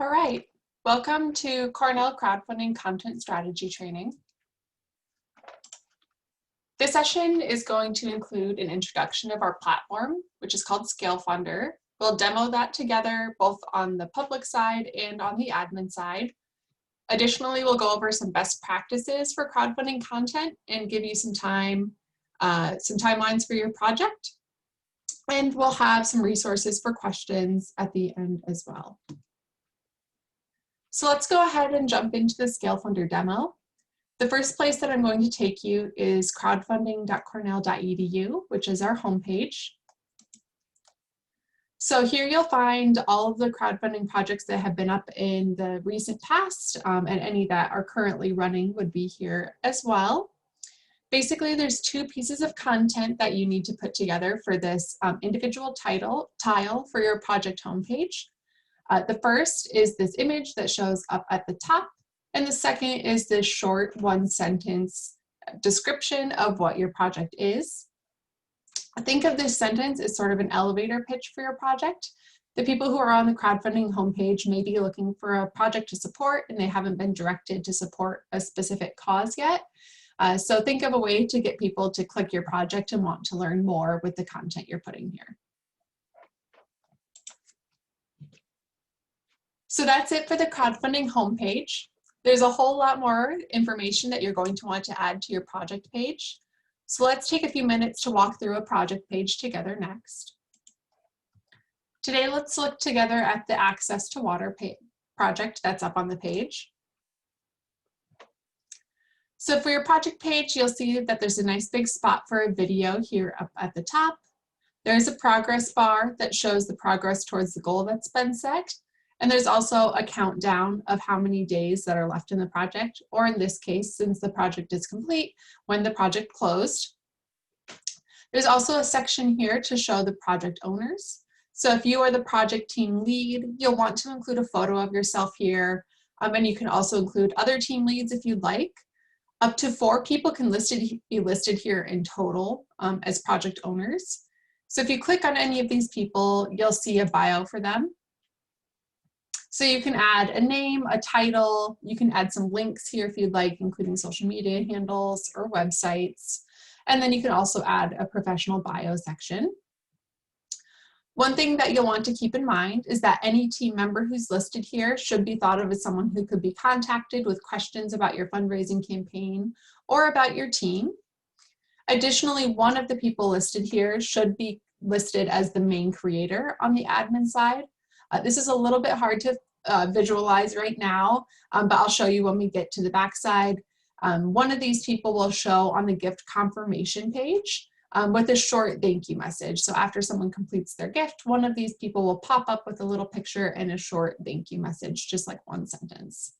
All right, welcome to Cornell Crowdfunding Content Strategy Training. This session is going to include an introduction of our platform, which is called ScaleFunder. We'll demo that together both on the public side and on the admin side. Additionally, we'll go over some best practices for crowdfunding content and give you some timelines for your project. And we'll have some resources for questions at the end as well. So let's go ahead and jump into the ScaleFunder demo. The first place that I'm going to take you is crowdfunding.cornell.edu, which is our homepage. So here you'll find all of the crowdfunding projects that have been up in the recent past, and any that are currently running would be here as well. Basically, there's two pieces of content that you need to put together for this individual tile for your project homepage. The first is this image that shows up at the top, and the second is this short one-sentence description of what your project is. Think of this sentence as sort of an elevator pitch for your project. The people who are on the crowdfunding homepage may be looking for a project to support, and they haven't been directed to support a specific cause yet. So think of a way to get people to click your project and want to learn more with the content you're putting here. So that's it for the crowdfunding homepage. There's a whole lot more information that you're going to want to add to your project page. So let's take a few minutes to walk through a project page together next. Today, let's look together at the Access to Water project that's up on the page. So for your project page, you'll see that there's a nice big spot for a video here up at the top. There's a progress bar that shows the progress towards the goal that's been set. And there's also a countdown of how many days that are left in the project, or in this case, since the project is complete, when the project closed. There's also a section here to show the project owners. So if you are the project team lead, you'll want to include a photo of yourself here, and you can also include other team leads if you'd like. Up to 4 people can be listed here in total as project owners. So if you click on any of these people, you'll see a bio for them. So you can add a name, a title, you can add some links here if you'd like, including social media handles or websites. And then you can also add a professional bio section. One thing that you'll want to keep in mind is that any team member who's listed here should be thought of as someone who could be contacted with questions about your fundraising campaign or about your team. Additionally, one of the people listed here should be listed as the main creator on the admin side. This is a little bit hard to visualize right now, but I'll show you when we get to the backside. One of these people will show on the gift confirmation page with a short thank you message. So after someone completes their gift, one of these people will pop up with a little picture and a short thank you message, just like one sentence.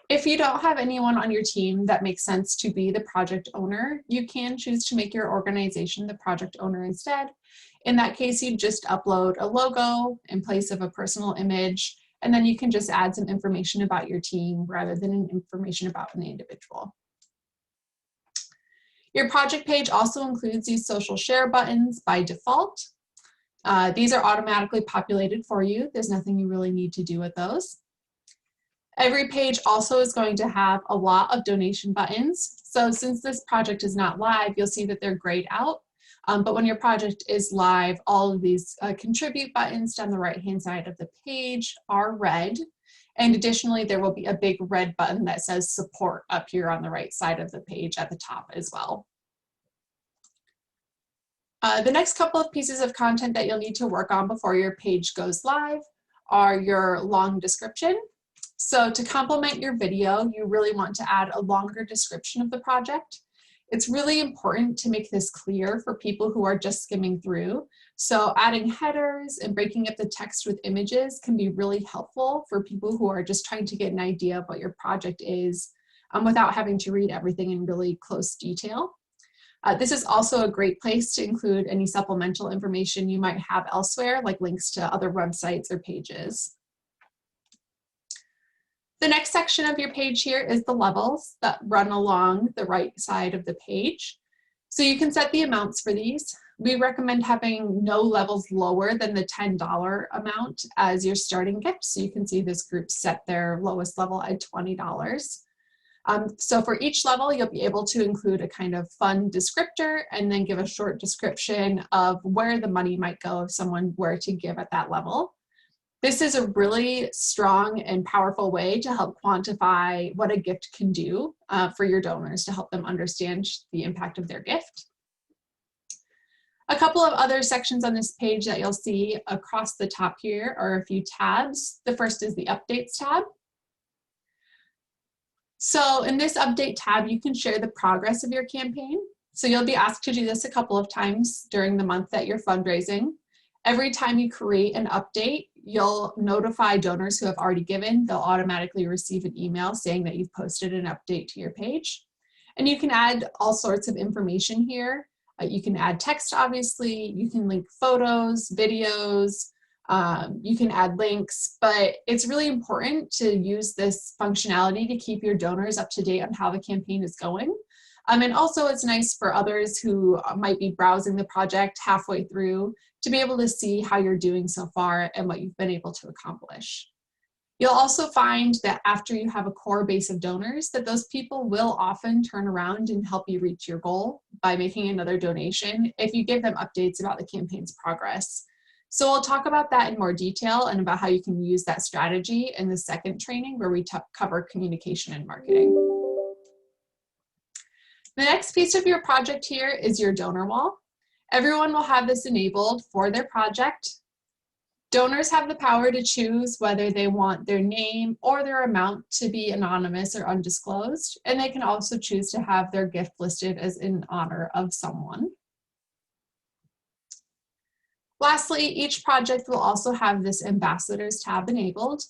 If you don't have anyone on your team that makes sense to be the project owner, you can choose to make your organization the project owner instead. In that case, you just upload a logo in place of a personal image, and then you can just add some information about your team rather than information about an individual. Your project page also includes these social share buttons by default. These are automatically populated for you. There's nothing you really need to do with those. Every page also is going to have a lot of donation buttons. So since this project is not live, you'll see that they're grayed out. But when your project is live, all of these contribute buttons down the right-hand side of the page are red. And additionally, there will be a big red button that says support up here on the right side of the page at the top as well. The next couple of pieces of content that you'll need to work on before your page goes live are your long description. So to complement your video, you really want to add a longer description of the project. It's really important to make this clear for people who are just skimming through. So adding headers and breaking up the text with images can be really helpful for people who are just trying to get an idea of what your project is without having to read everything in really close detail. This is also a great place to include any supplemental information you might have elsewhere, like links to other websites or pages. The next section of your page here is the levels that run along the right side of the page. So you can set the amounts for these. We recommend having no levels lower than the $10 amount as your starting gift. So you can see this group set their lowest level at $20. So for each level, you'll be able to include a kind of fun descriptor and then give a short description of where the money might go if someone were to give at that level. This is a really strong and powerful way to help quantify what a gift can do for your donors to help them understand the impact of their gift. A couple of other sections on this page that you'll see across the top here are a few tabs. The first is the Updates tab. So in this Update tab, you can share the progress of your campaign. So you'll be asked to do this a couple of times during the month that you're fundraising. Every time you create an update, you'll notify donors who have already given. They'll automatically receive an email saying that you've posted an update to your page. And you can add all sorts of information here. You can add text, obviously. You can link photos, videos. You can add links, but it's really important to use this functionality to keep your donors up to date on how the campaign is going. And also it's nice for others who might be browsing the project halfway through to be able to see how you're doing so far and what you've been able to accomplish. You'll also find that after you have a core base of donors, that those people will often turn around and help you reach your goal by making another donation if you give them updates about the campaign's progress. So we'll talk about that in more detail and about how you can use that strategy in the second training where we cover communication and marketing. The next piece of your project here is your donor wall. Everyone will have this enabled for their project. Donors have the power to choose whether they want their name or their amount to be anonymous or undisclosed, and they can also choose to have their gift listed as in honor of someone. Lastly, each project will also have this ambassadors tab enabled.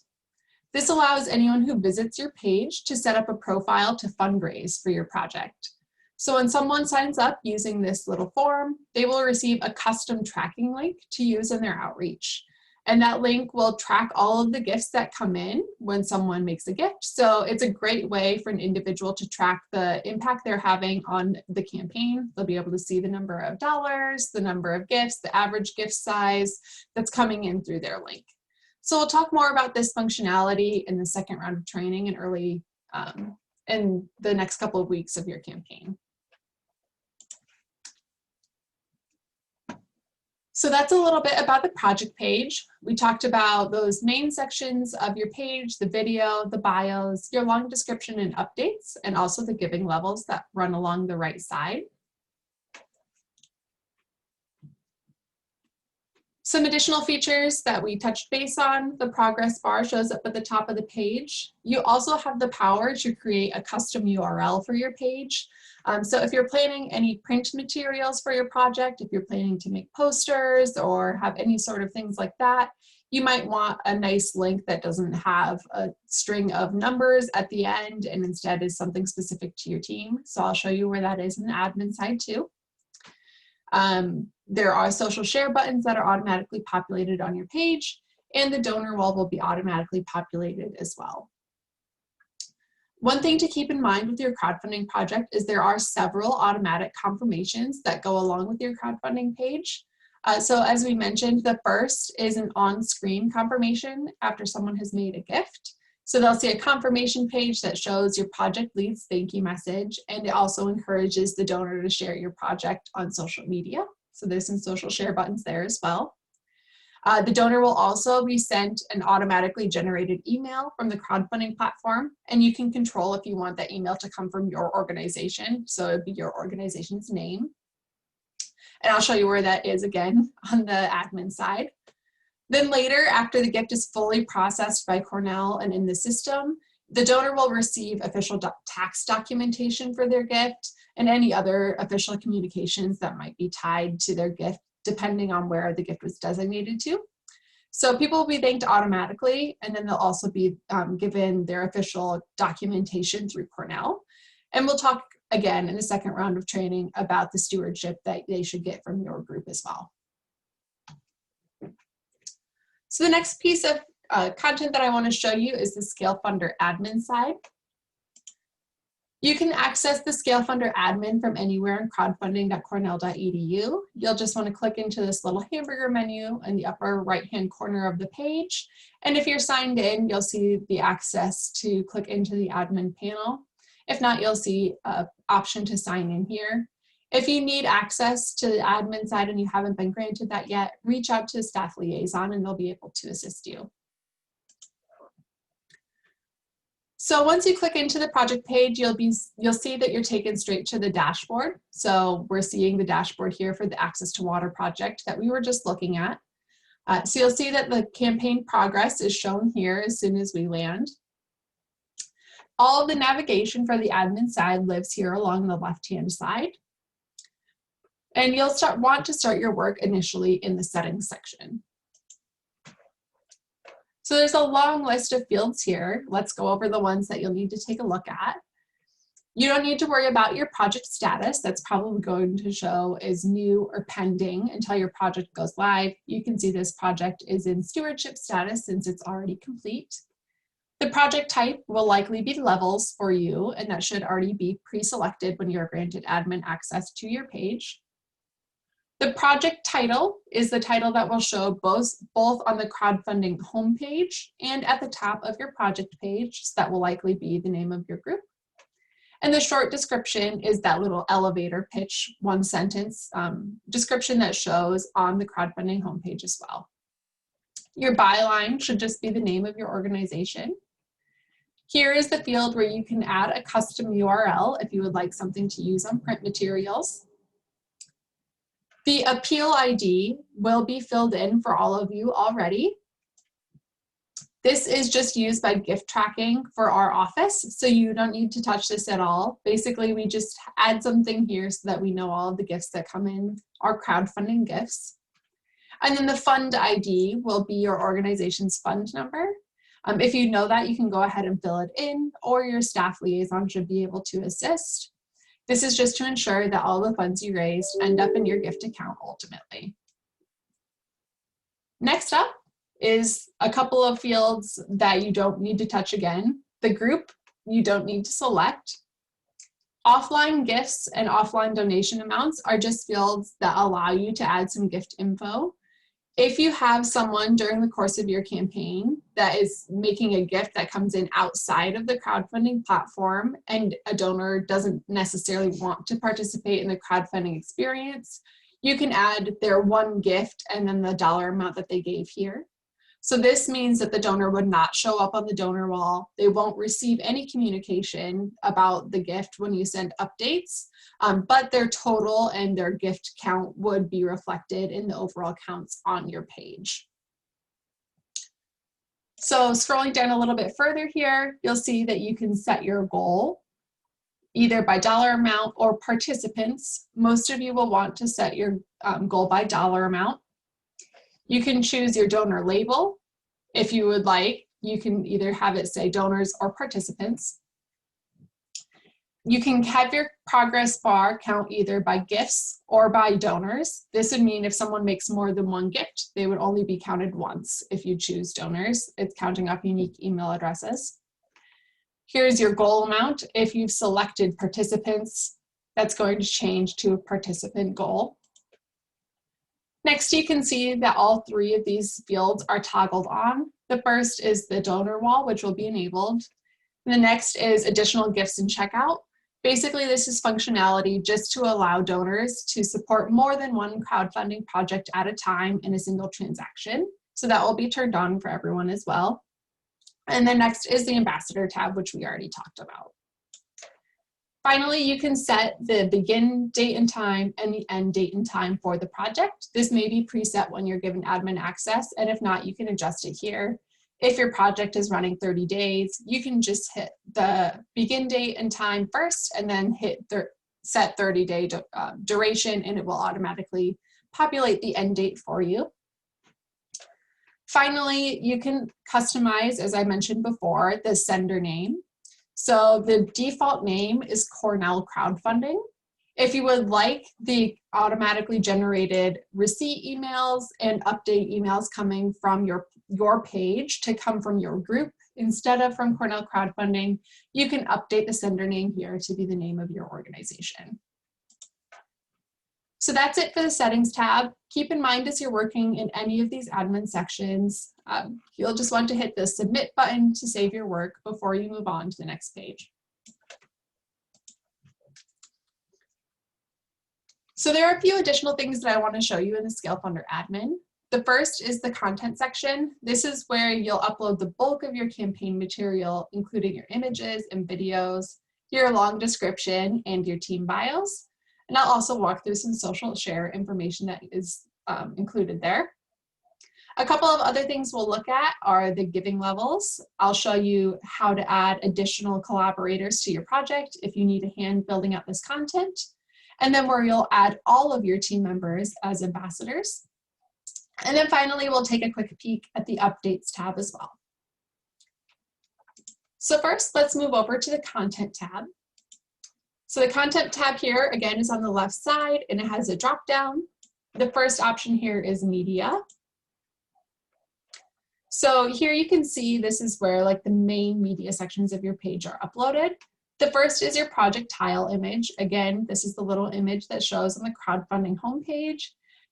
This allows anyone who visits your page to set up a profile to fundraise for your project. So when someone signs up using this little form, they will receive a custom tracking link to use in their outreach. And that link will track all of the gifts that come in when someone makes a gift. So it's a great way for an individual to track the impact they're having on the campaign. They'll be able to see the number of dollars, the number of gifts, the average gift size that's coming in through their link. So we'll talk more about this functionality in the second round of training and early in the next couple of weeks of your campaign. So that's a little bit about the project page. We talked about those main sections of your page, the video, the bios, your long description and updates, and also the giving levels that run along the right side. Some additional features that we touched base on, the progress bar shows up at the top of the page. You also have the power to create a custom URL for your page. So if you're planning any print materials for your project, if you're planning to make posters or have any sort of things like that, you might want a nice link that doesn't have a string of numbers at the end and instead is something specific to your team. So I'll show you where that is in the admin side too. There are social share buttons that are automatically populated on your page, and the donor wall will be automatically populated as well. One thing to keep in mind with your crowdfunding project is there are several automatic confirmations that go along with your crowdfunding page. So as we mentioned, the first is an on-screen confirmation after someone has made a gift. So they'll see a confirmation page that shows your project leads thank you message, and it also encourages the donor to share your project on social media. So there's some social share buttons there as well. The donor will also be sent an automatically generated email from the crowdfunding platform, and you can control if you want that email to come from your organization. So it'd be your organization's name. And I'll show you where that is again on the admin side. Then later, after the gift is fully processed by Cornell and in the system, the donor will receive official tax documentation for their gift and any other official communications that might be tied to their gift, depending on where the gift was designated to. So people will be thanked automatically, and then they'll also be given their official documentation through Cornell. And we'll talk again in the second round of training about the stewardship that they should get from your group as well. So the next piece of content that I want to show you is the Scale Funder admin side. You can access the Scale Funder admin from anywhere on crowdfunding.cornell.edu. You'll just want to click into this little hamburger menu in the upper right-hand corner of the page. And if you're signed in, you'll see the access to click into the admin panel. If not, you'll see an option to sign in here. If you need access to the admin side and you haven't been granted that yet, reach out to the staff liaison and they'll be able to assist you. So once you click into the project page, you'll see that you're taken straight to the dashboard. So we're seeing the dashboard here for the Access to Water project that we were just looking at. So you'll see that the campaign progress is shown here as soon as we land. All of the navigation for the admin side lives here along the left-hand side. And you'll want to start your work initially in the settings section. So there's a long list of fields here. Let's go over the ones that you'll need to take a look at. You don't need to worry about your project status. That's probably going to show as new or pending until your project goes live. You can see this project is in stewardship status since it's already complete. The project type will likely be levels for you, and that should already be pre-selected when you're granted admin access to your page. The project title is the title that will show both on the crowdfunding homepage and at the top of your project page. So that will likely be the name of your group. And the short description is that little elevator pitch, one sentence description that shows on the crowdfunding homepage as well. Your byline should just be the name of your organization. Here is the field where you can add a custom URL if you would like something to use on print materials. The appeal ID will be filled in for all of you already. This is just used by gift tracking for our office, so you don't need to touch this at all. Basically, we just add something here so that we know all of the gifts that come in are crowdfunding gifts. And then the fund ID will be your organization's fund number. If you know that, you can go ahead and fill it in, or your staff liaison should be able to assist. This is just to ensure that all the funds you raised end up in your gift account ultimately. Next up is a couple of fields that you don't need to touch again. The group you don't need to select. Offline gifts and offline donation amounts are just fields that allow you to add some gift info. If you have someone during the course of your campaign that is making a gift that comes in outside of the crowdfunding platform and a donor doesn't necessarily want to participate in the crowdfunding experience, you can add their one gift and then the dollar amount that they gave here. So this means that the donor would not show up on the donor wall. They won't receive any communication about the gift when you send updates, but their total and their gift count would be reflected in the overall counts on your page. So scrolling down a little bit further here, you'll see that you can set your goal either by dollar amount or participants. Most of you will want to set your goal by dollar amount. You can choose your donor label. If you would like, you can either have it say donors or participants. You can have your progress bar count either by gifts or by donors. This would mean if someone makes more than one gift, they would only be counted once. If you choose donors, it's counting up unique email addresses. Here's your goal amount. If you've selected participants, that's going to change to a participant goal. Next, you can see that all three of these fields are toggled on. The first is the donor wall, which will be enabled. And the next is additional gifts and checkout. Basically, this is functionality just to allow donors to support more than one crowdfunding project at a time in a single transaction. So that will be turned on for everyone as well. And then next is the ambassador tab, which we already talked about. Finally, you can set the begin date and time and the end date and time for the project. This may be preset when you're given admin access, and if not, you can adjust it here. If your project is running 30 days, you can just hit the begin date and time first, and then hit set 30-day duration, and it will automatically populate the end date for you. Finally, you can customize, as I mentioned before, the sender name. So the default name is Cornell Crowdfunding. If you would like the automatically generated receipt emails and update emails coming from your page to come from your group, instead of from Cornell Crowdfunding, you can update the sender name here to be the name of your organization. So that's it for the settings tab. Keep in mind as you're working in any of these admin sections, you'll just want to hit the submit button to save your work before you move on to the next page. So there are a few additional things that I want to show you in the ScaleFunder admin. The first is the content section. This is where you'll upload the bulk of your campaign material, including your images and videos, your long description, and your team bios. And I'll also walk through some social share information that is included there. A couple of other things we'll look at are the giving levels. I'll show you how to add additional collaborators to your project if you need a hand building out this content. And then where you'll add all of your team members as ambassadors. And then finally, we'll take a quick peek at the updates tab as well. So first, let's move over to the content tab. So the content tab here, again, is on the left side and it has a drop down. The first option here is media. So here you can see this is where like the main media sections of your page are uploaded. The first is your project tile image. Again, this is the little image that shows on the crowdfunding homepage.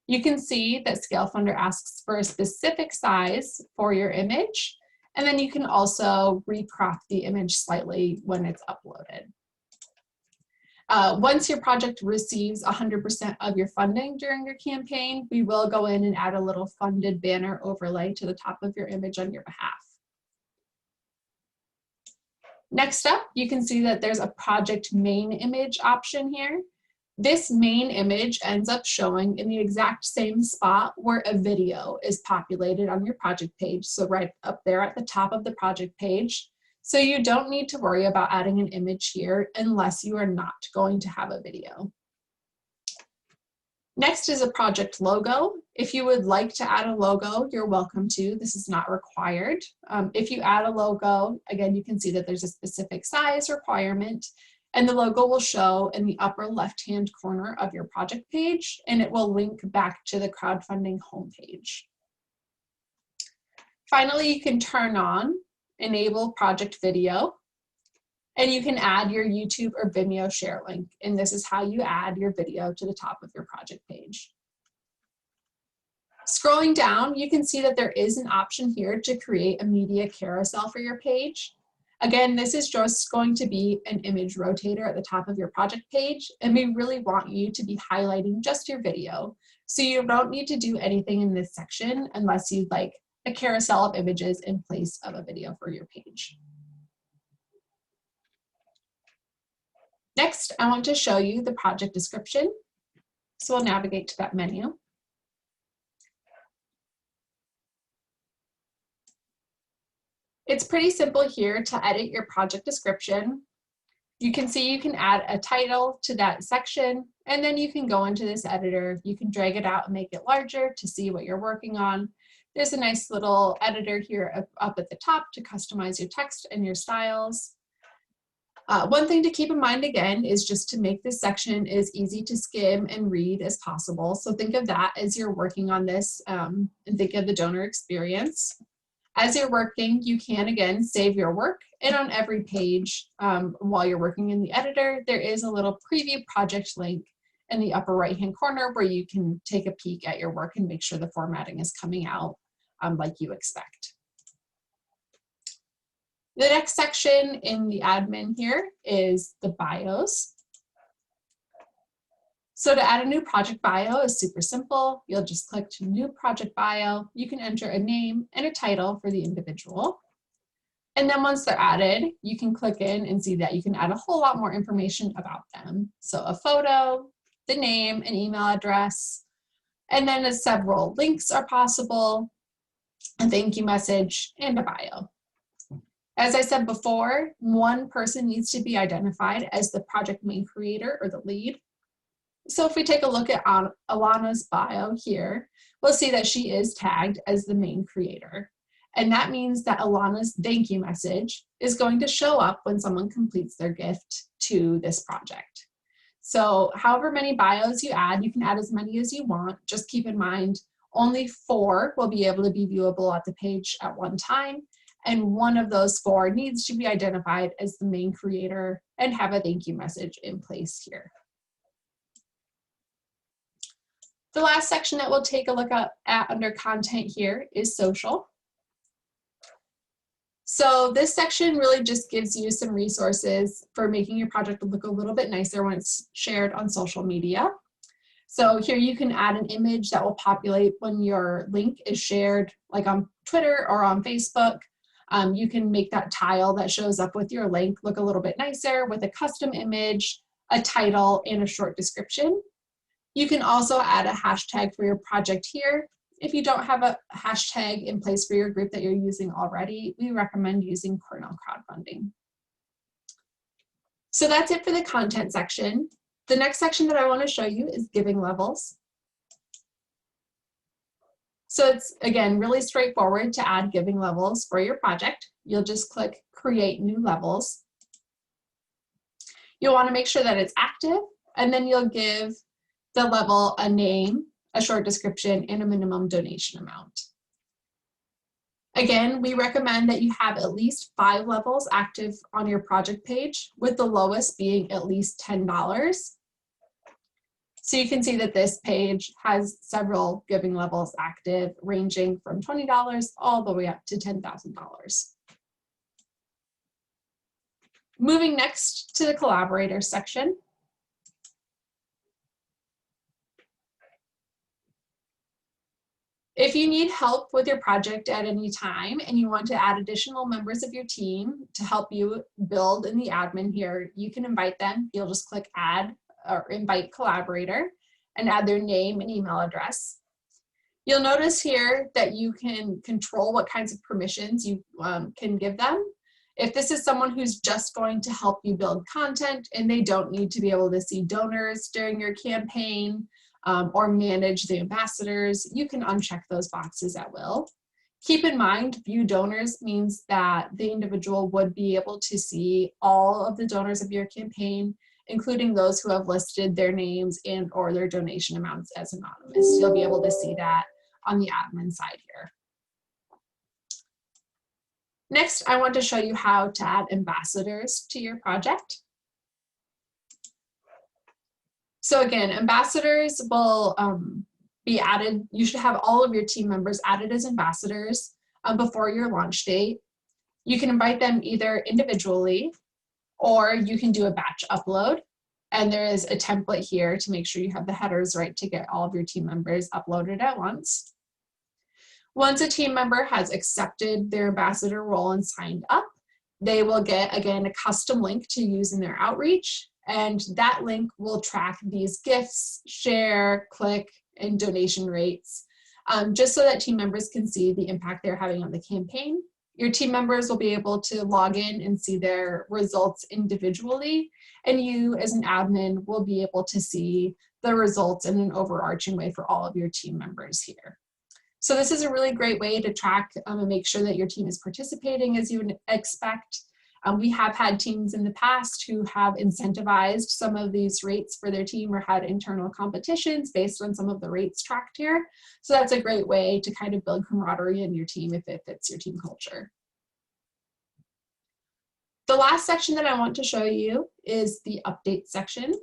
You can see that ScaleFunder asks for a specific size for your image. And then you can also recrop the image slightly when it's uploaded. Once your project receives 100% of your funding during your campaign, we will go in and add a little funded banner overlay to the top of your image on your behalf. Next up, you can see that there's a project main image option here. This main image ends up showing in the exact same spot where a video is populated on your project page. So right up there at the top of the project page. So you don't need to worry about adding an image here unless you are not going to have a video. Next is a project logo. If you would like to add a logo, you're welcome to. This is not required. If you add a logo, again, you can see that there's a specific size requirement, and the logo will show in the upper left-hand corner of your project page, and it will link back to the crowdfunding homepage. Finally, you can turn on enable project video, and you can add your YouTube or Vimeo share link, and this is how you add your video to the top of your project page. Scrolling down, you can see that there is an option here to create a media carousel for your page. Again, this is just going to be an image rotator at the top of your project page, and we really want you to be highlighting just your video. So you don't need to do anything in this section unless you'd like a carousel of images in place of a video for your page. Next, I want to show you the project description. So we'll navigate to that menu. It's pretty simple here to edit your project description. You can see you can add a title to that section, and then you can go into this editor. You can drag it out and make it larger to see what you're working on. There's a nice little editor here up at the top to customize your text and your styles. One thing to keep in mind again is just to make this section as easy to skim and read as possible. So think of that as you're working on this and think of the donor experience. As you're working, you can again save your work, and on every page while you're working in the editor, there is a little preview project link in the upper right-hand corner where you can take a peek at your work and make sure the formatting is coming out like you expect. The next section in the admin here is the bios. So to add a new project bio is super simple. You'll just click to new project bio. You can enter a name and a title for the individual. And then once they're added, you can click in and see that you can add a whole lot more information about them. So a photo, the name, an email address, and then several links are possible, a thank you message, and a bio. As I said before, one person needs to be identified as the project main creator or the lead. So if we take a look at Alana's bio here, we'll see that she is tagged as the main creator. And that means that Alana's thank you message is going to show up when someone completes their gift to this project. So however many bios you add, you can add as many as you want. Just keep in mind, only 4 will be able to be viewable at the page at one time. and one of those 4 needs to be identified as the main creator and have a thank you message in place here. The last section that we'll take a look at under content here is social. So this section really just gives you some resources for making your project look a little bit nicer when it's shared on social media. So here you can add an image that will populate when your link is shared, like on Twitter or on Facebook. You can make that tile that shows up with your link look a little bit nicer with a custom image, a title, and a short description. You can also add a hashtag for your project here. If you don't have a hashtag in place for your group that you're using already, we recommend using Cornell Crowdfunding. So that's it for the content section. The next section that I want to show you is giving levels. So it's, again, really straightforward to add giving levels for your project. You'll just click Create New Levels. You'll want to make sure that it's active, and then you'll give the level a name, a short description, and a minimum donation amount. Again, we recommend that you have at least 5 levels active on your project page, with the lowest being at least $10. So you can see that this page has several giving levels active, ranging from $20 all the way up to $10,000. Moving next to the collaborator section. If you need help with your project at any time and you want to add additional members of your team to help you build in the admin here, you can invite them. You'll just click Add or Invite Collaborator and add their name and email address. You'll notice here that you can control what kinds of permissions you can give them. If this is someone who's just going to help you build content and they don't need to be able to see donors during your campaign, or manage the ambassadors, you can uncheck those boxes at will. Keep in mind, view donors means that the individual would be able to see all of the donors of your campaign, including those who have listed their names and or their donation amounts as anonymous. You'll be able to see that on the admin side here. Next, I want to show you how to add ambassadors to your project. So again, ambassadors will be added. You should have all of your team members added as ambassadors before your launch date. You can invite them either individually or you can do a batch upload. And there is a template here to make sure you have the headers right to get all of your team members uploaded at once. Once a team member has accepted their ambassador role and signed up, they will get, again, a custom link to use in their outreach. And that link will track these gifts, share, click, and donation rates, just so that team members can see the impact they're having on the campaign. Your team members will be able to log in and see their results individually, and you as an admin will be able to see the results in an overarching way for all of your team members here. So this is a really great way to track and make sure that your team is participating as you would expect. We have had teams in the past who have incentivized some of these rates for their team or had internal competitions based on some of the rates tracked here. So that's a great way to kind of build camaraderie in your team if it fits your team culture. The last section that I want to show you is the update section.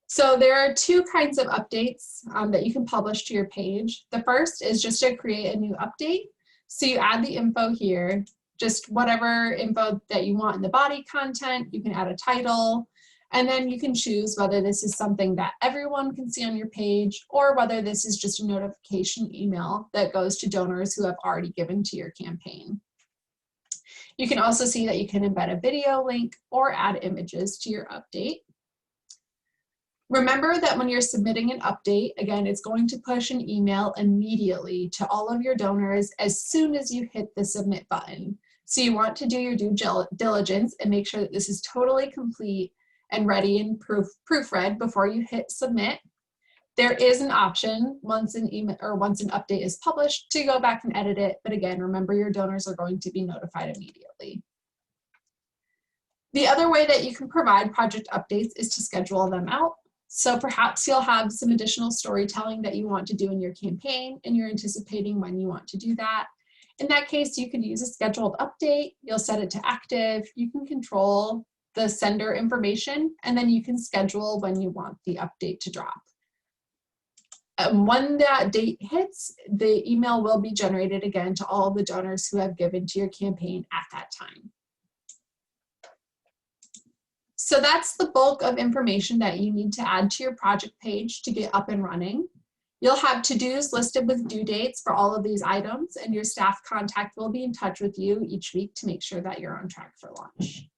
So there are 2 kinds of updates that you can publish to your page. The first is just to create a new update. So you add the info here, just whatever info that you want in the body content. You can add a title, and then you can choose whether this is something that everyone can see on your page or whether this is just a notification email that goes to donors who have already given to your campaign. You can also see that you can embed a video link or add images to your update. Remember that when you're submitting an update, again, it's going to push an email immediately to all of your donors as soon as you hit the submit button. So you want to do your due diligence and make sure that this is totally complete and ready and proofread before you hit submit. There is an option once an email or once an update is published to go back and edit it. But again, remember your donors are going to be notified immediately. The other way that you can provide project updates is to schedule them out. So perhaps you'll have some additional storytelling that you want to do in your campaign and you're anticipating when you want to do that. In that case, you can use a scheduled update. You'll set it to active. You can control the sender information, and then you can schedule when you want the update to drop. When that date hits, the email will be generated again to all the donors who have given to your campaign at that time. So that's the bulk of information that you need to add to your project page to get up and running. You'll have to-dos listed with due dates for all of these items, and your staff contact will be in touch with you each week to make sure that you're on track for launch.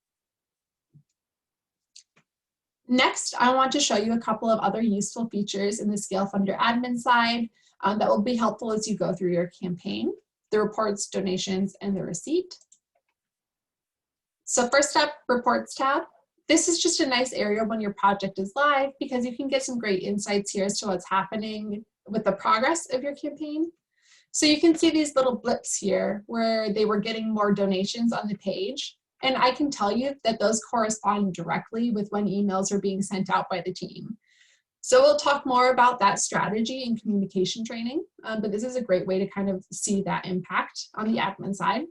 Next, I want to show you a couple of other useful features in the Scale Funder admin side that will be helpful as you go through your campaign: the reports, donations, and the receipt. So first up, reports tab. This is just a nice area when your project is live because you can get some great insights here as to what's happening with the progress of your campaign. So you can see these little blips here where they were getting more donations on the page. And I can tell you that those correspond directly with when emails are being sent out by the team. So we'll talk more about that strategy in communication training, but this is a great way to kind of see that impact on the admin side.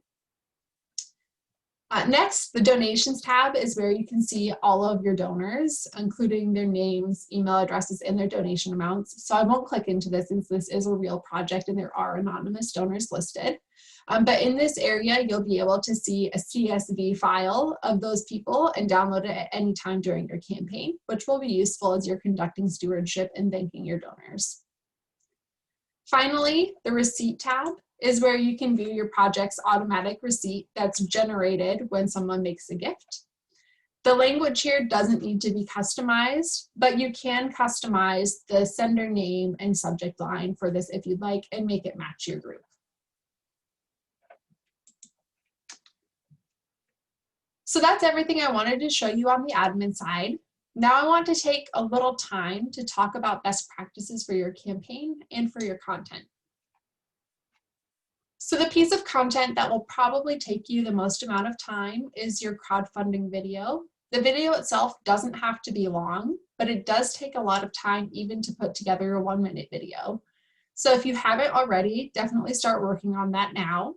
Next, the donations tab is where you can see all of your donors, including their names, email addresses, and their donation amounts. So I won't click into this since this is a real project and there are anonymous donors listed. But in this area, you'll be able to see a CSV file of those people and download it at any time during your campaign, which will be useful as you're conducting stewardship and thanking your donors. Finally, the receipt tab is where you can view your project's automatic receipt that's generated when someone makes a gift. The language here doesn't need to be customized, but you can customize the sender name and subject line for this if you'd like and make it match your group. So that's everything I wanted to show you on the admin side. Now I want to take a little time to talk about best practices for your campaign and for your content. So the piece of content that will probably take you the most amount of time is your crowdfunding video. The video itself doesn't have to be long, but it does take a lot of time even to put together a 1-minute video. So if you haven't already, definitely start working on that now.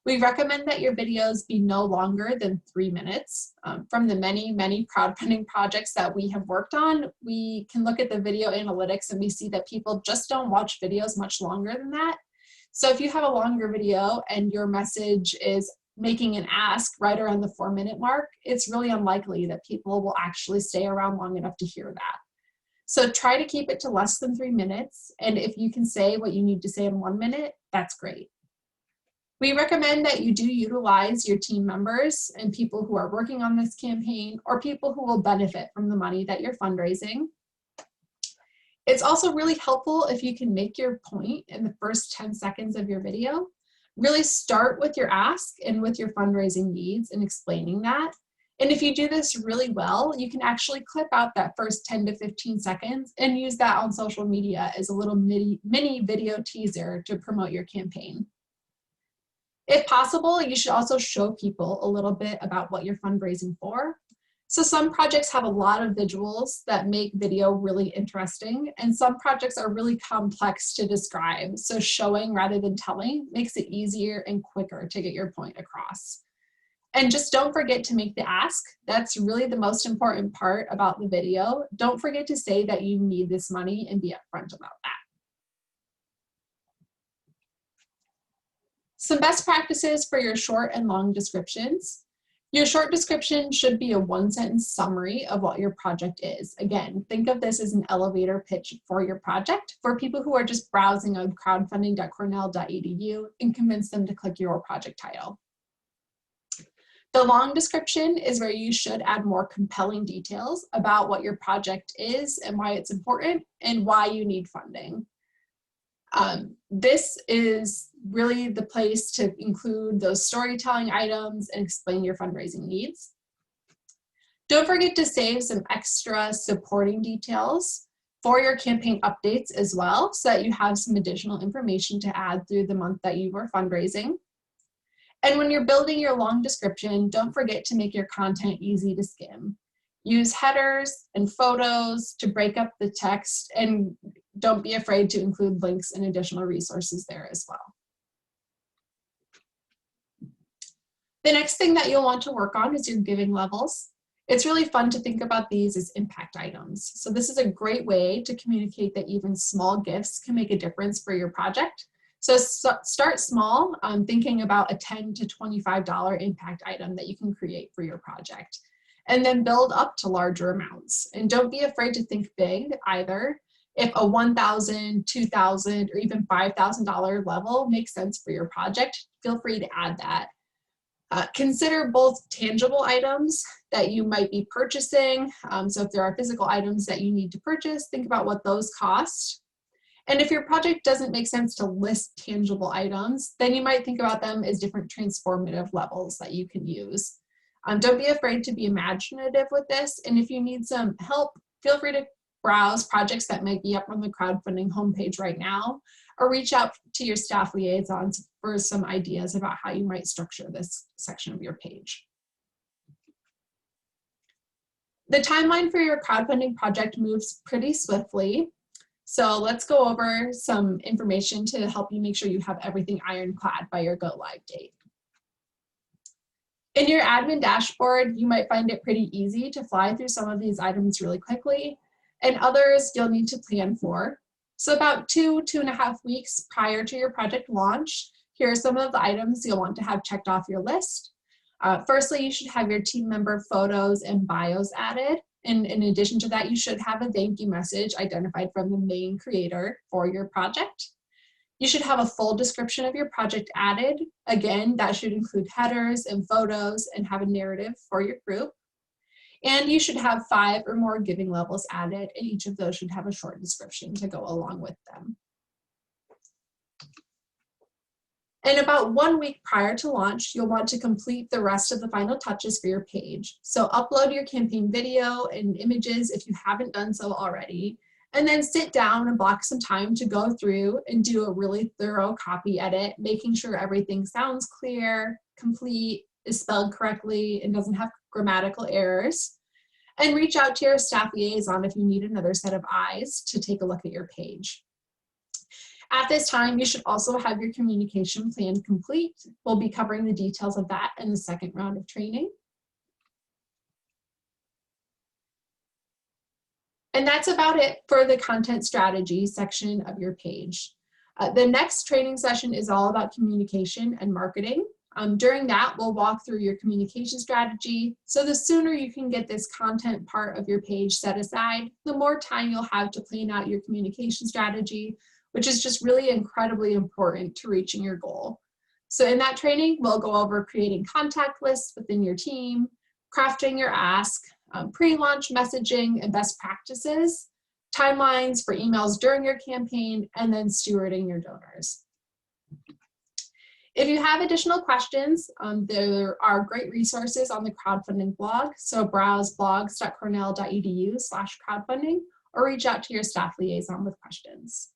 We recommend that your videos be no longer than 3 minutes. From the many crowdfunding projects that we have worked on, we can look at the video analytics and we see that people just don't watch videos much longer than that. So if you have a longer video and your message is making an ask right around the 4-minute mark, it's really unlikely that people will actually stay around long enough to hear that. So try to keep it to less than 3 minutes. And if you can say what you need to say in 1 minute, that's great. We recommend that you do utilize your team members and people who are working on this campaign or people who will benefit from the money that you're fundraising. It's also really helpful if you can make your point in the first 10 seconds of your video. Really start with your ask and with your fundraising needs and explaining that. And if you do this really well, you can actually clip out that first 10 to 15 seconds and use that on social media as a little mini video teaser to promote your campaign. If possible, you should also show people a little bit about what you're fundraising for. So some projects have a lot of visuals that make video really interesting, and some projects are really complex to describe. So showing rather than telling makes it easier and quicker to get your point across. And just don't forget to make the ask. That's really the most important part about the video. Don't forget to say that you need this money and be upfront about that. Some best practices for your short and long descriptions. Your short description should be a 1-sentence summary of what your project is. Again, think of this as an elevator pitch for your project for people who are just browsing on crowdfunding.cornell.edu and convince them to click your project title. The long description is where you should add more compelling details about what your project is and why it's important and why you need funding. This is really the place to include those storytelling items and explain your fundraising needs. Don't forget to save some extra supporting details for your campaign updates as well, so that you have some additional information to add through the month that you were fundraising. And when you're building your long description, don't forget to make your content easy to skim. Use headers and photos to break up the text, and don't be afraid to include links and additional resources there as well. The next thing that you'll want to work on is your giving levels. It's really fun to think about these as impact items. So this is a great way to communicate that even small gifts can make a difference for your project. So start small, thinking about a $10 to $25 impact item that you can create for your project, and then build up to larger amounts. And don't be afraid to think big either. If a $1,000, $2,000, or even $5,000 level makes sense for your project, feel free to add that. Consider both tangible items that you might be purchasing. So if there are physical items that you need to purchase, think about what those cost. And if your project doesn't make sense to list tangible items, then you might think about them as different transformative levels that you can use. Don't be afraid to be imaginative with this. And if you need some help, feel free to browse projects that might be up on the crowdfunding homepage right now, or reach out to your staff liaisons for some ideas about how you might structure this section of your page. The timeline for your crowdfunding project moves pretty swiftly. So let's go over some information to help you make sure you have everything ironclad by your go live date. In your admin dashboard, you might find it pretty easy to fly through some of these items really quickly, and others you'll need to plan for. So about 2.5 weeks prior to your project launch, here are some of the items you'll want to have checked off your list. Firstly, you should have your team member photos and bios added. And in addition to that, you should have a thank you message identified from the main creator for your project. You should have a full description of your project added. Again, that should include headers and photos and have a narrative for your group. And you should have 5 or more giving levels added, and each of those should have a short description to go along with them. And about 1 week prior to launch, you'll want to complete the rest of the final touches for your page. So upload your campaign video and images if you haven't done so already, and then sit down and block some time to go through and do a really thorough copy edit, making sure everything sounds clear, complete, is spelled correctly, and doesn't have grammatical errors. And reach out to your staff liaison if you need another set of eyes to take a look at your page. At this time, you should also have your communication plan complete. We'll be covering the details of that in the second round of training. And that's about it for the content strategy section of your page. The next training session is all about communication and marketing. During that, we'll walk through your communication strategy. So the sooner you can get this content part of your page set aside, the more time you'll have to plan out your communication strategy, which is just really incredibly important to reaching your goal. So in that training, we'll go over creating contact lists within your team, crafting your ask, pre-launch messaging and best practices, timelines for emails during your campaign, and then stewarding your donors. If you have additional questions, there are great resources on the crowdfunding blog. So browse blogs.cornell.edu/crowdfunding or reach out to your staff liaison with questions.